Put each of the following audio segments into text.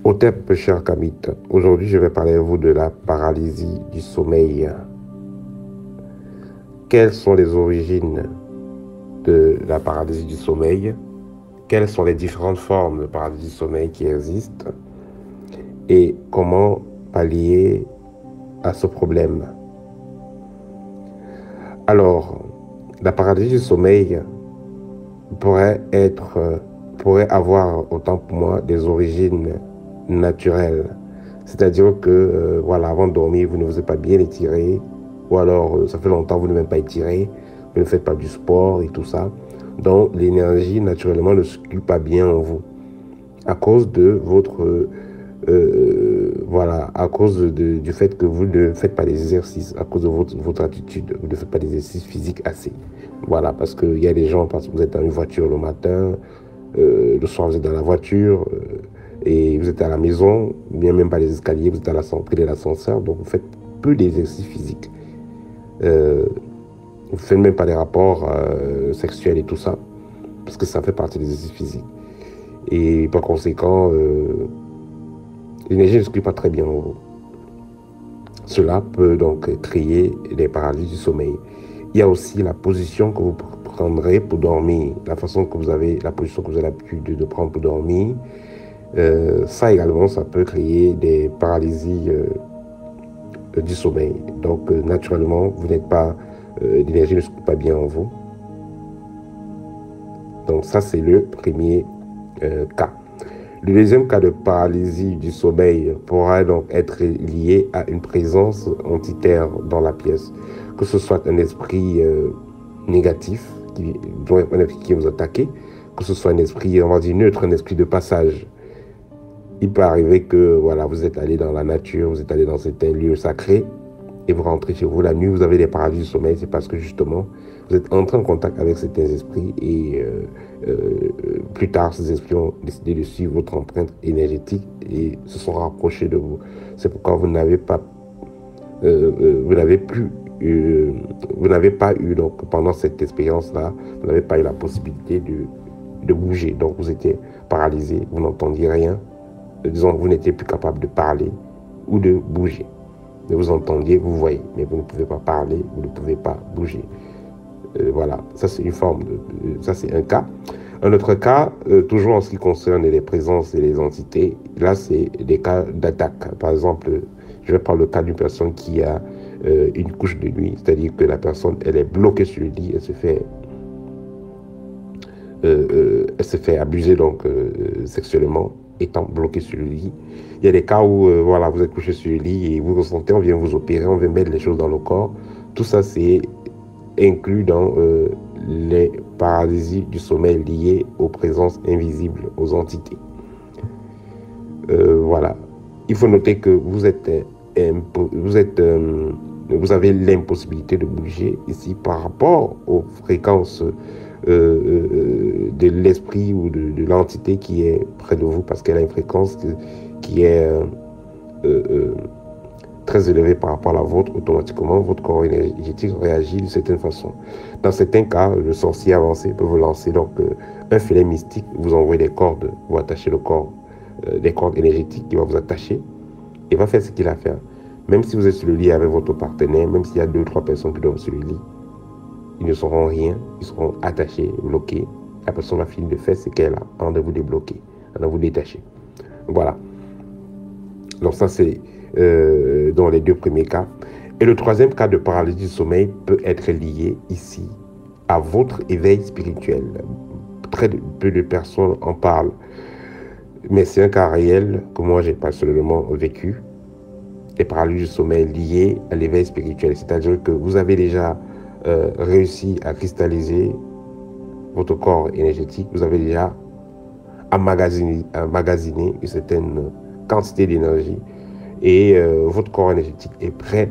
Hotep, cher Kamit, aujourd'hui je vais parler à vous de la paralysie du sommeil. Quelles sont les origines de la paralysie du sommeil? Quelles sont les différentes formes de paralysie du sommeil qui existent? Et comment pallier à ce problème? Alors, la paralysie du sommeil pourrait avoir, autant pour moi, des origines naturelles. C'est-à-dire que, voilà, avant de dormir, vous ne vous êtes pas bien étiré, ou alors, ça fait longtemps que vous ne même pas étiré, vous ne faites pas du sport et tout ça. Donc, l'énergie, naturellement, ne circule pas bien en vous. À cause de votre, voilà, à cause du fait que vous ne faites pas d'exercice, à cause de votre attitude, vous ne faites pas d'exercice physique assez. Voilà, parce qu'il y a des gens, parce que vous êtes dans une voiture le matin, le soir vous êtes dans la voiture, et vous êtes à la maison, bien même pas les escaliers, vous êtes à la près de l'ascenseur, donc vous faites peu d'exercice physique. Vous ne faites même pas des rapports sexuels et tout ça, parce que ça fait partie des exercices physiques. Et par conséquent, l'énergie ne circule pas très bien en vous. Cela peut donc créer des paralysies du sommeil. Il y a aussi la position que vous prendrez pour dormir, la position que vous avez l'habitude de prendre pour dormir. Ça également, ça peut créer des paralysies du sommeil. Donc, naturellement, vous n'êtes pas, l'énergie ne circule pas bien en vous. Donc, ça, c'est le premier cas. Le deuxième cas de paralysie du sommeil pourra donc être lié à une présence entitaire dans la pièce, que ce soit un esprit négatif, un esprit qui vous attaque, que ce soit un esprit, on va dire neutre, un esprit de passage. Il peut arriver que voilà, vous êtes allé dans la nature, vous êtes allé dans certains lieux sacrés et vous rentrez chez vous la nuit, vous avez des paralysies du sommeil, c'est parce que justement, vous êtes entré en contact avec certains esprits et plus tard, ces esprits ont décidé de suivre votre empreinte énergétique et se sont rapprochés de vous. C'est pourquoi vous n'avez pas, vous n'avez pas eu, donc pendant cette expérience-là, vous n'avez pas eu la possibilité de bouger. Donc vous étiez paralysé, vous n'entendiez rien. Disons, vous n'étiez plus capable de parler ou de bouger. Mais vous entendiez, vous voyez, mais vous ne pouvez pas parler, vous ne pouvez pas bouger. Voilà, ça c'est une forme ça c'est un cas. Un autre cas, toujours en ce qui concerne les présences et les entités, là c'est des cas d'attaque. Par exemple, je vais prendre le cas d'une personne qui a une couche de nuit, c'est-à-dire que la personne elle est bloquée sur le lit, elle se fait abuser donc sexuellement, étant bloquée sur le lit. Il y a des cas où voilà, vous êtes couché sur le lit et vous ressentez, on vient vous opérer, on vient mettre les choses dans le corps. Tout ça c'est inclus dans les paralysies du sommeil liées aux présences invisibles, aux entités. Voilà. Il faut noter que vous avez l'impossibilité de bouger ici par rapport aux fréquences de l'esprit ou de l'entité qui est près de vous, parce qu'elle a une fréquence qui est très élevée par rapport à la vôtre. Automatiquement, votre corps énergétique réagit d'une certaine façon. Dans certains cas, le sorcier avancé peut vous lancer donc un filet mystique, vous envoie des cordes, vous attachez le corps, des cordes énergétiques qui vont vous attacher et va faire ce qu'il a à faire. Même si vous êtes sur le lit avec votre partenaire, même s'il y a 2 ou 3 personnes qui dorment sur le lit, ils ne sauront rien, ils seront attachés, bloqués. La personne va finir de faire ce qu'elle a avant de vous débloquer, avant de vous détacher. Voilà. Donc ça c'est dans les 2 premiers cas. Et le troisième cas de paralysie du sommeil peut être lié ici à votre éveil spirituel. Très peu de personnes en parlent, mais c'est un cas réel que moi j'ai personnellement vécu. Les paralysies du sommeil liées à l'éveil spirituel, c'est-à-dire que vous avez déjà réussi à cristalliser votre corps énergétique, vous avez déjà emmagasiné une certaine quantité d'énergie et votre corps énergétique est prêt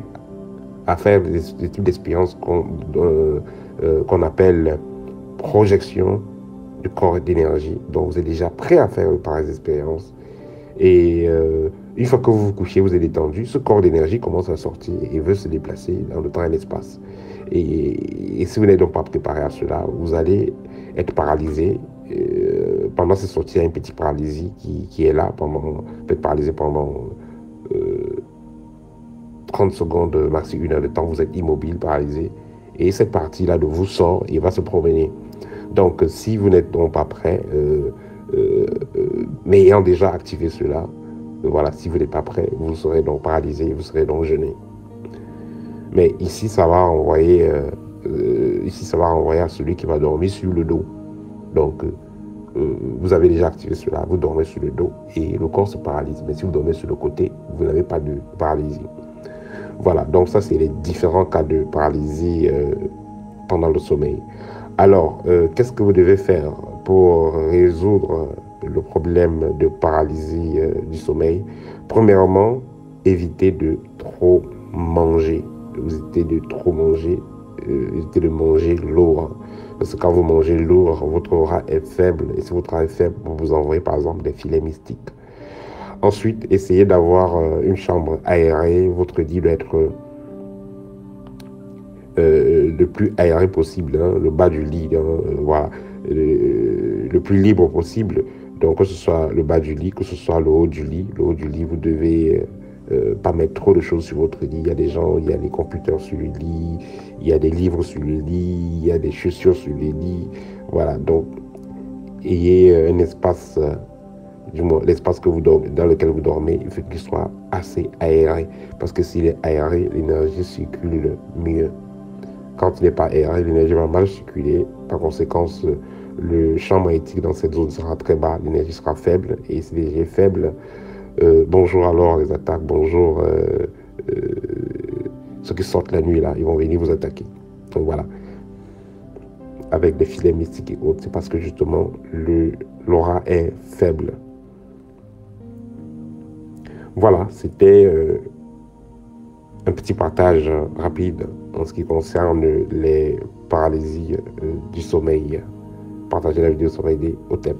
à faire des types d'expériences qu'on appelle projection du corps d'énergie. Donc vous êtes déjà prêt à faire pareilles expériences et une fois que vous vous couchez, vous êtes détendu, ce corps d'énergie commence à sortir et veut se déplacer dans le temps et l'espace. Et si vous n'êtes donc pas préparé à cela, vous allez être paralysé pendant ces sorties, il y a une petite paralysie qui est là, peut-être paralysé pendant 30 secondes, maxi 1 heure de temps, vous êtes immobile, paralysé. Et cette partie-là de vous sort et va se promener. Donc, si vous n'êtes donc pas prêt, mais ayant déjà activé cela, voilà, si vous n'êtes pas prêt, vous serez donc paralysé, vous serez donc gêné. Mais ici, ça va envoyer à celui qui va dormir sur le dos. Donc, vous avez déjà activé cela, vous dormez sur le dos et le corps se paralyse. Mais si vous dormez sur le côté, vous n'avez pas de paralysie. Voilà, donc ça, c'est les différents cas de paralysie pendant le sommeil. Alors, qu'est-ce que vous devez faire pour résoudre le problème de paralysie du sommeil? Premièrement, évitez de trop manger. Évitez de trop manger, évitez de manger lourd. Parce que quand vous mangez lourd, votre aura est faible. Et si votre aura est faible, vous vous envoyez par exemple des filets mystiques. Ensuite, essayez d'avoir une chambre aérée. Votre lit doit être le plus aéré possible, hein, le bas du lit, hein, voilà, le plus libre possible. Donc, que ce soit le bas du lit, que ce soit le haut du lit. Le haut du lit, vous devez pas mettre trop de choses sur votre lit. Il y a des gens, il y a des computers sur le lit, il y a des livres sur le lit, il y a des chaussures sur le lit. Voilà, donc, ayez un espace, du moins l'espace que vous dormez, dans lequel vous dormez, il faut qu'il soit assez aéré. Parce que s'il est aéré, l'énergie circule mieux. Quand il n'est pas aéré, l'énergie va mal circuler. Par conséquent, le champ magnétique dans cette zone sera très bas, l'énergie sera faible. Et si l'énergie est faible, bonjour alors les attaques, bonjour ceux qui sortent la nuit là, ils vont venir vous attaquer. Donc voilà, avec des filets mystiques et autres, c'est parce que justement l'aura est faible. Voilà, c'était un petit partage rapide en ce qui concerne les paralysies du sommeil. Partagez la vidéo sur Aidé au TEP.